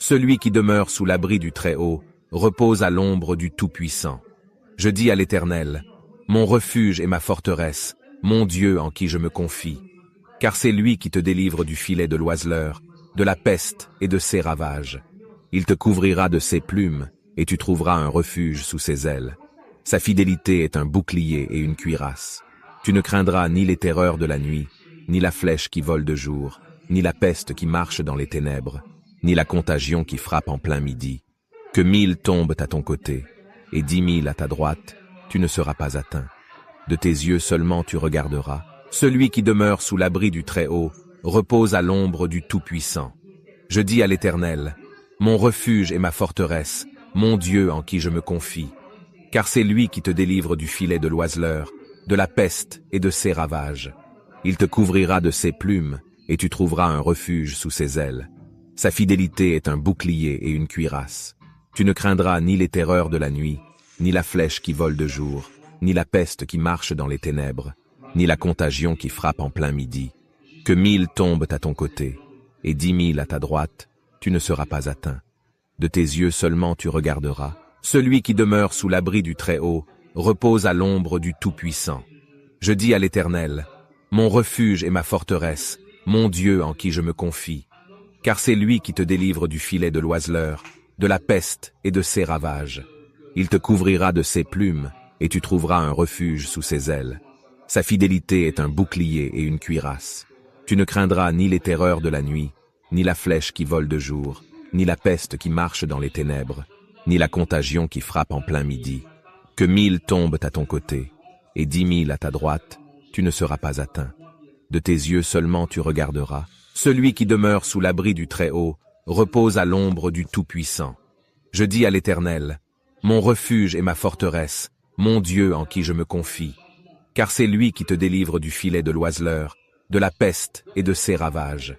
Celui qui demeure sous l'abri du Très-Haut repose à l'ombre du Tout-Puissant. Je dis à l'Éternel, mon refuge et ma forteresse, mon Dieu en qui je me confie. Car c'est lui qui te délivre du filet de l'oiseleur, de la peste et de ses ravages. Il te couvrira de ses plumes, et tu trouveras un refuge sous ses ailes. Sa fidélité est un bouclier et une cuirasse. Tu ne craindras ni les terreurs de la nuit, ni la flèche qui vole de jour, ni la peste qui marche dans les ténèbres, ni la contagion qui frappe en plein midi. Que 1000 tombent à ton côté, et 10 000 à ta droite, tu ne seras pas atteint. De tes yeux seulement tu regarderas. Celui qui demeure sous l'abri du Très-Haut repose à l'ombre du Tout-Puissant. Je dis à l'Éternel, mon refuge et ma forteresse, mon Dieu en qui je me confie. Car c'est lui qui te délivre du filet de l'oiseleur, de la peste et de ses ravages. Il te couvrira de ses plumes, et tu trouveras un refuge sous ses ailes. Sa fidélité est un bouclier et une cuirasse. Tu ne craindras ni les terreurs de la nuit, ni la flèche qui vole de jour, ni la peste qui marche dans les ténèbres, ni la contagion qui frappe en plein midi. Que 1000 tombent à ton côté, et 10 000 à ta droite, tu ne seras pas atteint. De tes yeux seulement tu regarderas. Celui qui demeure sous l'abri du Très-Haut repose à l'ombre du Tout-Puissant. Je dis à l'Éternel, mon refuge et ma forteresse, mon Dieu en qui je me confie. Car c'est lui qui te délivre du filet de l'oiseleur, de la peste et de ses ravages. Il te couvrira de ses plumes, et tu trouveras un refuge sous ses ailes. Sa fidélité est un bouclier et une cuirasse. Tu ne craindras ni les terreurs de la nuit, ni la flèche qui vole de jour, ni la peste qui marche dans les ténèbres, ni la contagion qui frappe en plein midi. Que 1000 tombent à ton côté, et 10 000 à ta droite, tu ne seras pas atteint. De tes yeux seulement tu regarderas. Celui qui demeure sous l'abri du Très-Haut repose à l'ombre du Tout-Puissant. Je dis à l'Éternel, mon refuge et ma forteresse, mon Dieu en qui je me confie. Car c'est lui qui te délivre du filet de l'oiseleur, de la peste et de ses ravages.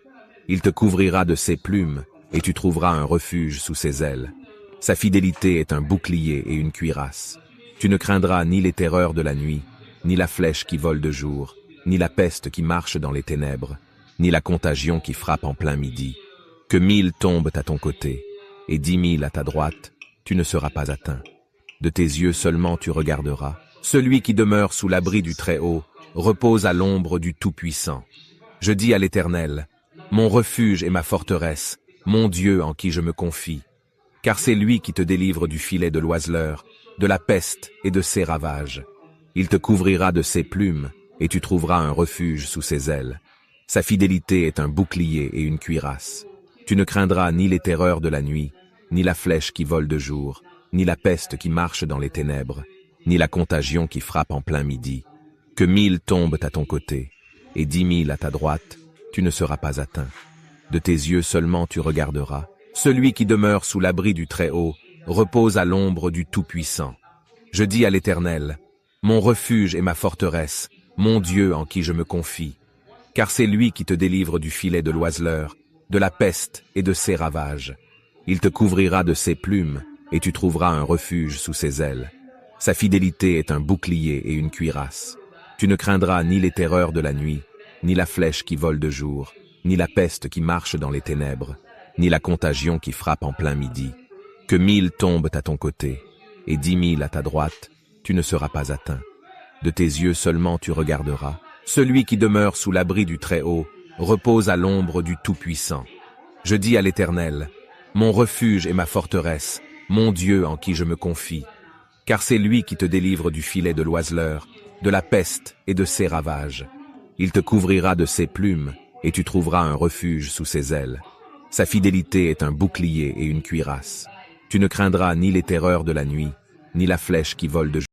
Il te couvrira de ses plumes, et tu trouveras un refuge sous ses ailes. Sa fidélité est un bouclier et une cuirasse. Tu ne craindras ni les terreurs de la nuit, ni la flèche qui vole de jour, ni la peste qui marche dans les ténèbres, ni la contagion qui frappe en plein midi. Que 1000 tombent à ton côté, et 10 000 à ta droite, tu ne seras pas atteint. De tes yeux seulement tu regarderas. Celui qui demeure sous l'abri du Très-Haut repose à l'ombre du Tout-Puissant. Je dis à l'Éternel, mon refuge et ma forteresse, mon Dieu en qui je me confie. Car c'est lui qui te délivre du filet de l'oiseleur, de la peste et de ses ravages. Il te couvrira de ses plumes, et tu trouveras un refuge sous ses ailes. Sa fidélité est un bouclier et une cuirasse. Tu ne craindras ni les terreurs de la nuit, ni la flèche qui vole de jour, ni la peste qui marche dans les ténèbres, ni la contagion qui frappe en plein midi. Que 1000 tombent à ton côté, et 10 000 à ta droite, tu ne seras pas atteint. De tes yeux seulement tu regarderas. Celui qui demeure sous l'abri du Très-Haut repose à l'ombre du Tout-Puissant. Je dis à l'Éternel, mon refuge et ma forteresse, mon Dieu en qui je me confie. Car c'est lui qui te délivre du filet de l'oiseleur, de la peste et de ses ravages. Il te couvrira de ses plumes, et tu trouveras un refuge sous ses ailes. Sa fidélité est un bouclier et une cuirasse. Tu ne craindras ni les terreurs de la nuit, ni la flèche qui vole de jour, ni la peste qui marche dans les ténèbres, ni la contagion qui frappe en plein midi. Que 1000 tombent à ton côté, et 10 000 à ta droite, tu ne seras pas atteint. De tes yeux seulement tu regarderas. Celui qui demeure sous l'abri du Très-Haut repose à l'ombre du Tout-Puissant. Je dis à l'Éternel, mon refuge et ma forteresse, mon Dieu en qui je me confie. Car c'est lui qui te délivre du filet de l'oiseleur, de la peste et de ses ravages. Il te couvrira de ses plumes, et tu trouveras un refuge sous ses ailes. Sa fidélité est un bouclier et une cuirasse. Tu ne craindras ni les terreurs de la nuit, ni la flèche qui vole de jour.